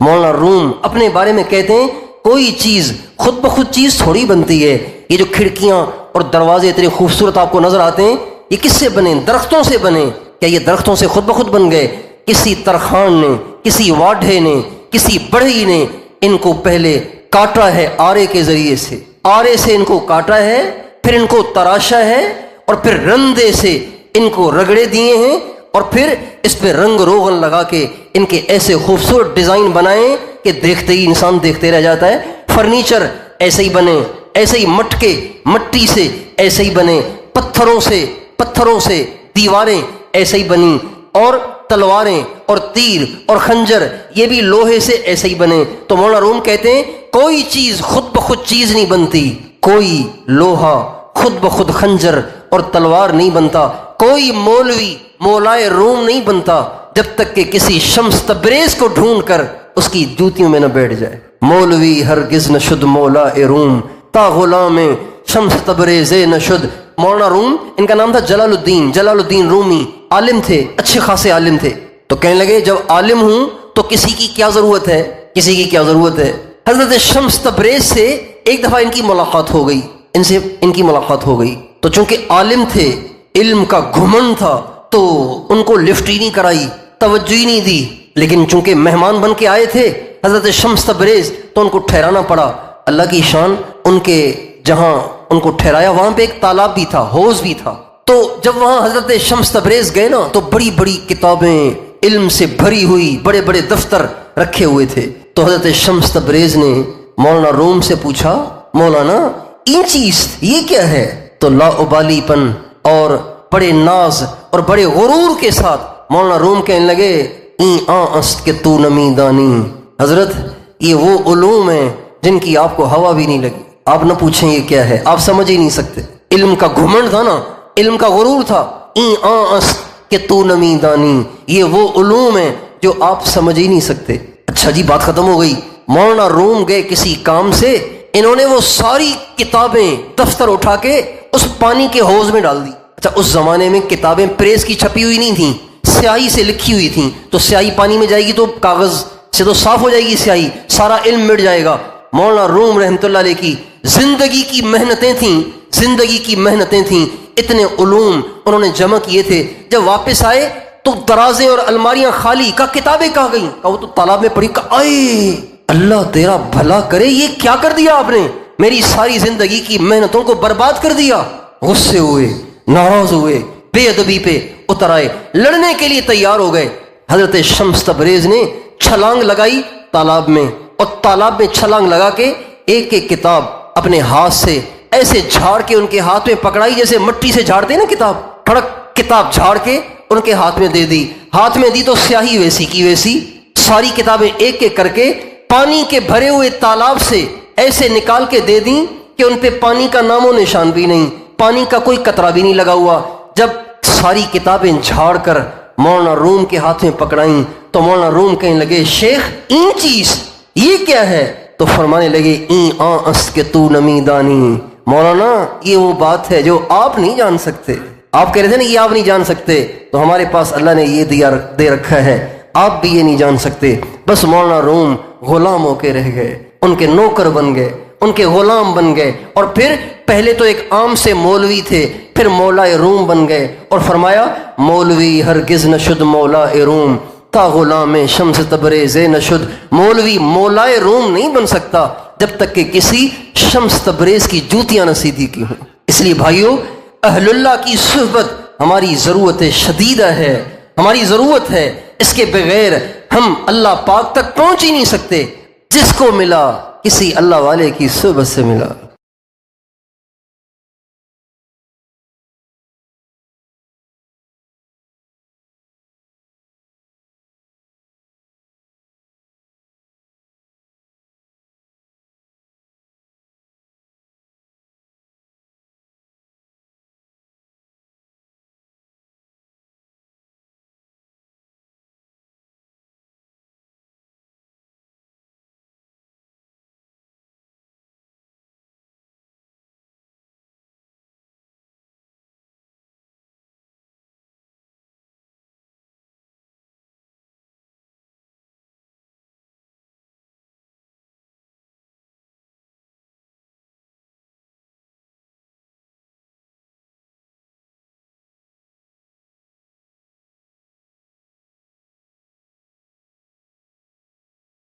مولانا روم اپنے بارے میں کہتے ہیں کوئی چیز خود بخود چیز تھوڑی بنتی ہے. یہ جو کھڑکیاں اور دروازے اتنے خوبصورت آپ کو نظر آتے ہیں یہ کس سے بنے؟ درختوں سے بنے. کیا یہ درختوں سے خود بخود بن گئے؟ کسی ترخان نے، کسی واڈھے نے، کسی بڑھئی نے ان کو پہلے کاٹا ہے آرے کے ذریعے سے، آرے سے ان کو کاٹا ہے، پھر ان کو تراشا ہے، اور پھر رندے سے ان کو رگڑے دیے ہیں، اور پھر اس پہ رنگ روغن لگا کے ان کے ایسے خوبصورت ڈیزائن بنائے کہ دیکھتے ہی انسان دیکھتے رہ جاتا ہے. فرنیچر ایسے ہی بنے، ایسے ہی مٹکے مٹی سے ایسے ہی بنے، پتھروں سے دیواریں ایسے ہی بنی، اور تلواریں اور تیر اور خنجر یہ بھی لوہے سے ایسے ہی بنے. تو مولانا روم کہتے ہیں کوئی چیز خود بخود چیز نہیں بنتی، کوئی لوہا خود بخود خنجر اور تلوار نہیں بنتا، کوئی مولوی مولائے روم نہیں بنتا جب تک کہ کسی شمس تبریز کو ڈھونڈ کر اس کی جوتیوں میں نہ بیٹھ جائے. مولوی ہرگز نہ شد مولائے روم تا غلام شمس تبریز نہ شد. مولانا روم ان کا نام تھا جلال الدین رومی. عالم تھے، اچھے خاصے عالم تھے. تو کہنے لگے جب عالم ہوں تو کسی کی کیا ضرورت ہے. حضرت شمس تبریز سے ایک دفعہ ان کی ملاقات ہو گئی. تو چونکہ عالم تھے، علم کا گھمنڈ تھا، تو ان کو لفٹ ہی نہیں کرائی، توجہ ہی نہیں دی. لیکن چونکہ مہمان بن کے آئے تھے حضرت شمس تبریز تو ان کو ٹھہرانا پڑا. اللہ کی شان، ان کے جہاں ان کو ٹھہرایا وہاں پہ ایک تالاب بھی تھا، حوض بھی تھا. تو جب وہاں حضرت شمس تبریز گئے نا تو بڑی بڑی کتابیں علم سے بھری ہوئی، بڑے بڑے دفتر رکھے ہوئے تھے. تو حضرت شمس تبریز نے مولانا روم سے پوچھا مولانا این چیز یہ کیا ہے؟ تو لا ابالی پن اور بڑے ناز اور بڑے غرور کے ساتھ مولانا روم کہنے لگے این است کہ تو نمی دانی. حضرت یہ وہ علوم ہیں جن کی آپ کو ہوا بھی نہیں لگی. آپ نہ پوچھیں یہ کیا ہے، آپ سمجھ ہی نہیں سکتے. علم کا گھمنڈ تھا نا، علم کا غرور تھا. این است کہ تو نمی دانی، یہ وہ علوم ہیں جو آپ سمجھ ہی نہیں سکتے. اچھا جی، بات ختم ہو گئی. مولانا روم گئے کسی کام سے، انہوں نے وہ ساری کتابیں دفتر اٹھا کے اس پانی کے حوض میں ڈال دی. اچھا، اس زمانے میں کتابیں پریس کی چھپی ہوئی نہیں تھیں، سیاہی سے لکھی ہوئی تھیں. تو سیاہی پانی میں جائے گی تو کاغذ سے تو صاف ہو جائے گی سیاہی، سارا علم مٹ جائے گا. مولانا روم رحمۃ اللہ علیہ کی زندگی کی محنتیں تھیں، اتنے علوم انہوں نے جمع کیے تھے. جب واپس آئے تو درازیں اور الماریاں خالی. کا کتابیں کہاں گئیں؟ وہ تو تالاب میں پڑی. آئے اللہ تیرا بھلا کرے، یہ کیا کر دیا آپ نے؟ میری ساری زندگی کی محنتوں کو برباد کر دیا. غصے ہوئے، ناراض ہوئے، بے ادبی پہ اتر آئے، لڑنے کے لیے تیار ہو گئے. حضرت شمس تبریز نے چھلانگ لگائی تالاب میں، اور تالاب میں چھلانگ لگا کے ایک ایک کتاب اپنے ہاتھ سے ایسے جھاڑ کے ان کے ہاتھ میں پکڑائی، جیسے مٹی سے جھاڑتے نا کتاب. کھڑک کتاب جھاڑ کے ان کے ہاتھ میں دے دی. ہاتھ میں دی تو سیاہی ویسی کی ویسی ساری کتابیں ایک ایک کر کے پانی کے بھرے ہوئے تالاب سے ایسے نکال کے دے دیں کہ ان پہ پانی کا نام و نشان بھی نہیں، پانی کا کوئی قطرہ بھی نہیں لگا ہوا. جب ساری کتابیں جھاڑ کر مولانا روم کے ہاتھ میں پکڑائیں تو مولانا روم کہنے لگے شیخ این چیز یہ کیا ہے؟ تو فرمانے لگے این است کہ تو نمی دانی. مولانا یہ وہ بات ہے جو آپ نہیں جان سکتے. آپ کہہ رہے تھے نا یہ آپ نہیں جان سکتے، تو ہمارے پاس اللہ نے یہ دے رکھا ہے، آپ بھی یہ نہیں جان سکتے. بس مولانا روم غلام ہو کے رہ گئے، ان کے نوکر بن گئے، ان کے غلام بن گئے. اور پھر پہلے تو ایک عام سے مولوی تھے، پھر مولائے روم بن گئے. اور فرمایا مولوی ہرگز نہ شد مولائے روم تا غلام شمس تبریز نہ شد. مولوی مولائے روم نہیں بن سکتا جب تک کہ کسی شمس تبریز کی جوتیاں نہ سیدھی کی ہوں. اس لیے بھائیو، اہل اللہ کی صحبت ہماری ضرورت شدیدہ ہے، ہماری ضرورت ہے. اس کے بغیر ہم اللہ پاک تک پہنچ ہی نہیں سکتے. جس کو ملا کسی اللہ والے کی صحبت سے ملا.